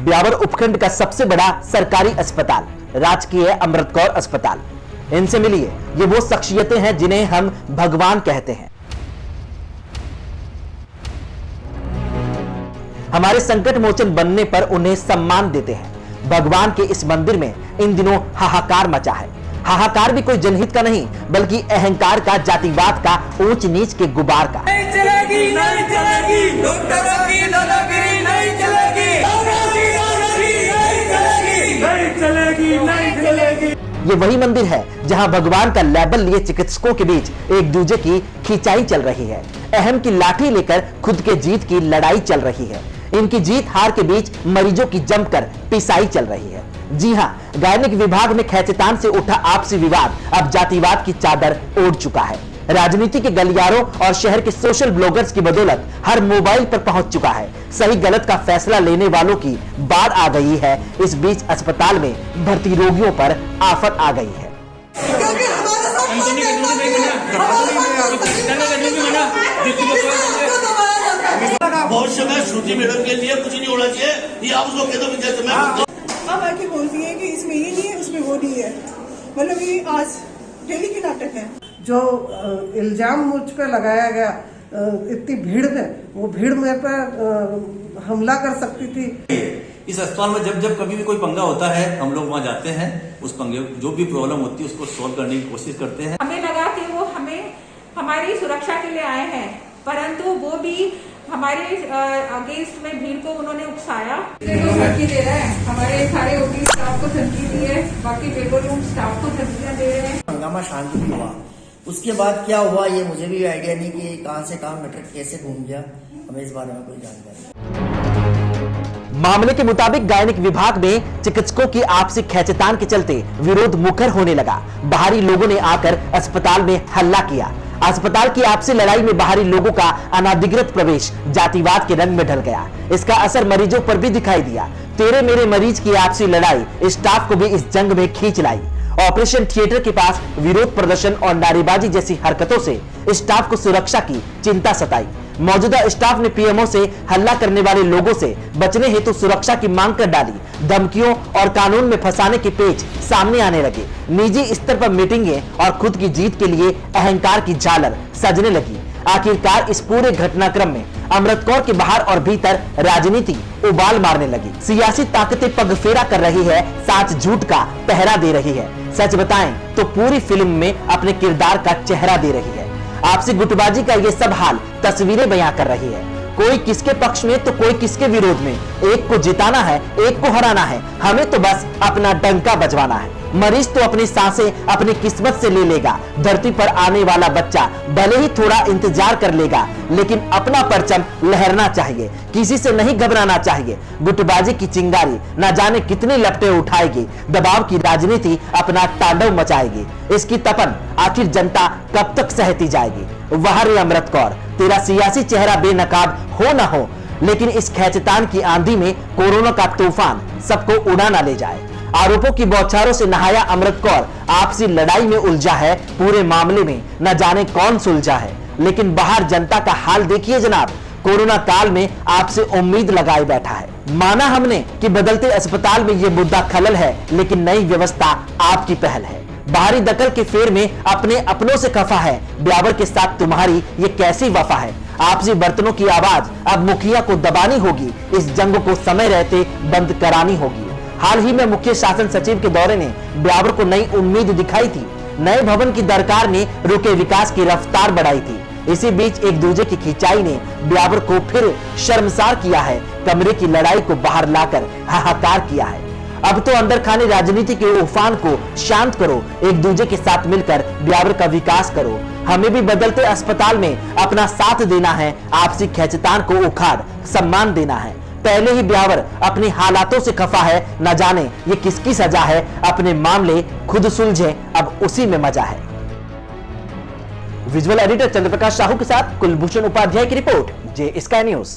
ब्यावर उपखंड का सबसे बड़ा सरकारी अस्पताल राजकीय अमृत कौर अस्पताल। इनसे मिलिए, ये वो शख्सियतें हैं जिन्हें हम भगवान कहते हैं। हमारे संकट मोचन बनने पर उन्हें सम्मान देते हैं। भगवान के इस मंदिर में इन दिनों हाहाकार मचा है। हाहाकार भी कोई जनहित का नहीं, बल्कि अहंकार का, जातिवाद का, ऊंच नीच के गुबार का। नहीं चलेगी, नहीं चलेगी, डॉक्टरों की दादागिरी नहीं चलेगी, नहीं चलेगी, नहीं चलेगी। ये वही मंदिर है जहां भगवान का लेबल लिए चिकित्सकों के बीच एक दूसरे की खिंचाई चल रही है। अहम की लाठी लेकर खुद के जीत की लड़ाई चल रही है। इनकी जीत हार के बीच मरीजों की जमकर पिसाई चल रही है। जी हां, गायनिक विभाग में खैचतान से उठा आपसी विवाद अब जातिवाद की चादर ओढ़ चुका है। राजनीति के गलियारों और शहर के सोशल ब्लॉगर्स की बदौलत हर मोबाइल पर पहुंच चुका है। सही गलत का फैसला लेने वालों की बाढ़ आ गई है। इस बीच अस्पताल में भर्ती रोगियों पर आफत आ गई है। बहुत समय श्रुति मैडम के लिए कुछ नहीं होना चाहिए, ये आप उसको कह दो। जैसे मैं अब आके बोलती है कि इसमें ये नहीं है, उसमें वो नहीं है। मतलब ये आज डेली के नाटक है। जो इल्जाम मुझ पे लगाया गया इतनी भीड़ में, वो भीड़ मेरे पे हमला कर सकती थी। इस अस्पताल में जब जब कभी भी कोई पंगा होता है, हम लोग वहाँ जाते हैं, उस पंगे जो भी प्रॉब्लम होती है उसको सॉल्व करने की कोशिश करते हैं। हमें लगा कि वो हमें हमारी सुरक्षा के लिए आए हैं, परंतु वो भी हमारे अगेंस्ट में भीड़ को उन्होंने उकसाया। धमकी दे रहे हैं, हमारे सारे ओपी स्टाफ को धमकी दी है, बाकी पेपर रूम स्टाफ को धमकियां दे रहे हैं। हंगामा शांति भी हुआ। उसके बाद क्या हुआ ये मुझे भी आइडिया नहीं कि कहां से कहां मैटर कैसे घूम गया, हमें इस बारे में कोई जानकारी। मामले के मुताबिक गायनिक विभाग में चिकित्सकों की आपसी खैचतान के चलते विरोध मुखर होने लगा। बाहरी लोगों ने आकर अस्पताल में हल्ला किया। अस्पताल की आपसी लड़ाई में बाहरी लोगों का अनाधिकृत प्रवेश जातिवाद के रंग में ढल गया। इसका असर मरीजों पर भी दिखाई दिया। तेरे मेरे मरीज की आपसी लड़ाई स्टाफ को भी इस जंग में खींच लाई। ऑपरेशन थिएटर के पास विरोध प्रदर्शन और नारेबाजी जैसी हरकतों से स्टाफ को सुरक्षा की चिंता सताई। मौजूदा स्टाफ ने पीएमओ से हल्ला करने वाले लोगों से बचने हेतु सुरक्षा की मांग कर डाली। धमकियों और कानून में फंसाने के पेच सामने आने लगे। निजी स्तर पर मीटिंगें और खुद की जीत के लिए अहंकार की झालर सजने लगी। आखिरकार इस पूरे घटनाक्रम में अमृत कौर के बाहर और भीतर राजनीति उबाल मारने लगी। सियासी ताकतें पगफेरा कर रही है, साच झूठ का पहरा दे रही है। सच बताएं तो पूरी फिल्म में अपने किरदार का चेहरा दे रही है। आपसी गुटबाजी का ये सब हाल तस्वीरें बयां कर रही है। कोई किसके पक्ष में तो कोई किसके विरोध में। एक को जिताना है, एक को हराना है। हमें तो बस अपना डंका बजवाना है। मरीज तो अपनी सांसें अपनी किस्मत से ले लेगा। धरती पर आने वाला बच्चा भले ही थोड़ा इंतजार कर लेगा, लेकिन अपना परचम लहरना चाहिए। किसी से नहीं घबराना चाहिए। गुटबाजी की चिंगारी न जाने कितनी लपटें उठाएगी। दबाव की राजनीति अपना तांडव मचाएगी। इसकी तपन आखिर जनता कब तक सहती जाएगी? वाह रे अमृत कौर, तेरा सियासी चेहरा बेनकाब हो न हो, लेकिन इस खैचतान की आंधी में कोरोना का तूफान सबको उड़ा ना ले जाए। आरोपों की बौछारों से नहाया अमृत कौर आपसी लड़ाई में उलझा है। पूरे मामले में न जाने कौन सुलझा है, लेकिन बाहर जनता का हाल देखिए जनाब। कोरोना काल में आपसे उम्मीद लगाए बैठा है। माना हमने कि बदलते अस्पताल में यह मुद्दा खलल है, लेकिन नई व्यवस्था आपकी पहल है। बाहरी दखल के फेर में अपने अपनों से खफा है। ब्यावर के साथ तुम्हारी ये कैसी वफा है? आपसी बर्तनों की आवाज अब मुखिया को दबानी होगी। इस जंग को समय रहते बंद करानी होगी। हाल ही में मुख्य शासन सचिव के दौरे ने ब्यावर को नई उम्मीद दिखाई थी। नए भवन की दरकार ने रुके विकास की रफ्तार बढ़ाई थी। इसी बीच एक दूसरे की खिंचाई ने ब्यावर को फिर शर्मसार किया है। कमरे की लड़ाई को बाहर लाकर हाहाकार किया है। अब तो अंदर खाने राजनीति के उफान को शांत करो। एक दूसरे के साथ मिलकर ब्यावर का विकास करो। हमें भी बदलते अस्पताल में अपना साथ देना है। आपसी खैचतान को उखाड़ सम्मान देना है। पहले ही ब्यावर अपने हालातों से खफा है। न जाने ये किसकी सजा है। अपने मामले खुद सुलझे, अब उसी में मजा है। विजुअल एडिटर चंद्रप्रकाश साहू के साथ कुलभूषण उपाध्याय की रिपोर्ट, जे स्काई न्यूज।